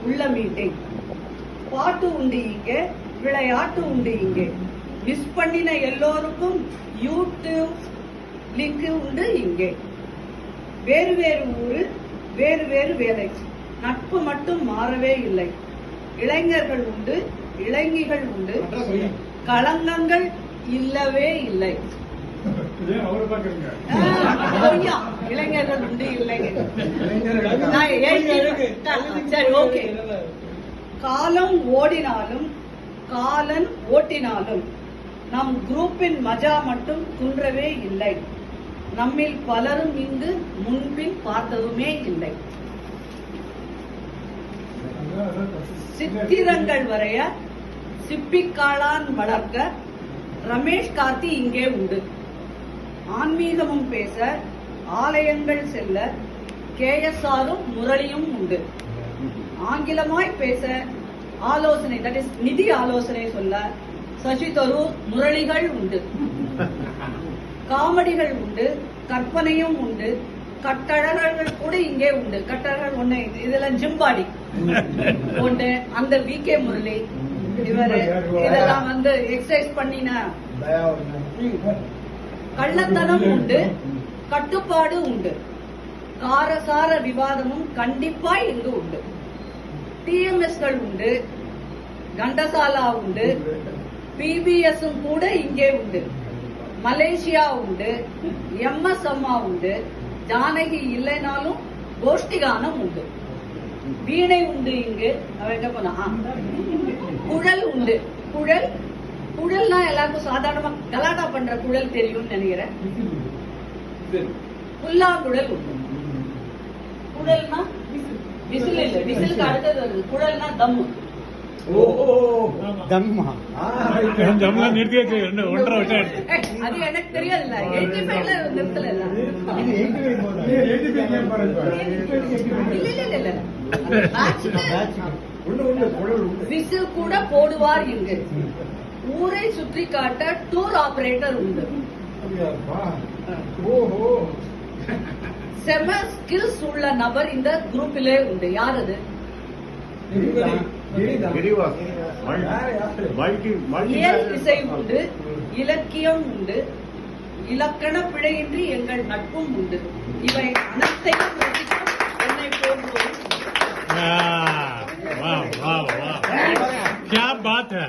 உள்ள மீட்டிங். பாட்டு உண்டு இங்கே, விளையாட்டு உண்டு இங்கே. மிஸ் பண்ணின எல்லோருக்கும் யூடியூப் லிங்க் உண்டு இங்கே. வேறு வேறு ஊரு, வேறு வேறு வேலை. நட்பு மட்டும் மாறவே இல்லை. இளைஞர்கள் உண்டு, இளைஞிகள் உண்டு, களங்கங்கள் இல்லவே இல்லை. இளைஞர்கள் உண்டு, இளைஞர்கள். சரி, ஓகே. காலம் ஓடினாலும் காலன் ஓட்டினாலும் நம் குரூப்பின் மஜா மட்டும் குன்றவே இல்லை. நம்மில் பலரும் இங்கு முன்பின் பார்த்ததுமே இல்லை. சித்திரங்கள் வரைய, சிப்பிக்காளான் வளர்க்க ரமேஷ் கார்த்தி இங்கே உண்டு. ஆன்மீகமும் பேச, ஆலயங்கள் செல்ல KSRம் முரளியும் உண்டு. ஆங்கிலமாய் பேச ஆலோசனை, தட் இஸ் நிதி ஆலோசனை சொல்ல சசி தரூர் முரளிகள் உண்டு. காமெடிகள் உண்டு, கற்பனையும் உண்டு, கட்டழகர்கள் கூட இங்கே உண்டு. கட்டழகர் ஒண்ணு, இதெல்லாம் ஜிம்பாடி ஒன்று, அந்த VK முரளி இவரு, இதெல்லாம் எக்ஸசைஸ் பண்ணின. கள்ளத்தனம் உண்டு, கட்டுப்பாடு உண்டு, காரசார விவாதமும் கண்டிப்பா இங்கு உண்டு. TMSகள் உண்டு, கண்டசாலா உண்டு, PBS கூட இங்கே உண்டு. மலேசியா உண்டு, MS அம்மா உண்டு, ஜானகி இல்லைனாலும் கோஷ்டிகானம் உண்டு. வீணை உண்டு இங்கு. எங்க போனா குழல் உண்டு. குழல்னா எல்லாருக்கும் சாதாரணமா கலாட்டா பண்ற குழல் தெரியும் நினைக்கிறேன். புல்லாங்குழல் உண்டு. குழல்னா விசில் இல்ல, விசிலுக்கு அடுத்தது வருது. குழல்னா தம்மு. அது எனக்கு தெரியாதுல்ல. 85ல நிறுத்தல. இல்ல விசில் கூட போடுவார் இங்கு. ஊரை சுற்றி காட்ட டூர் ஆபரேட்டர் உண்டு. செம ஸ்கில்ஸ் உள்ள நபர் இந்த குரூப்பிலே உண்டு. யார் அது? இசை உண்டு, இலக்கியம் உண்டு, இலக்கண பிழையின்றி எங்கள் நட்பும் உண்டு. இவை அனைத்தையும் என்னை போன்றோம். क्या बात है.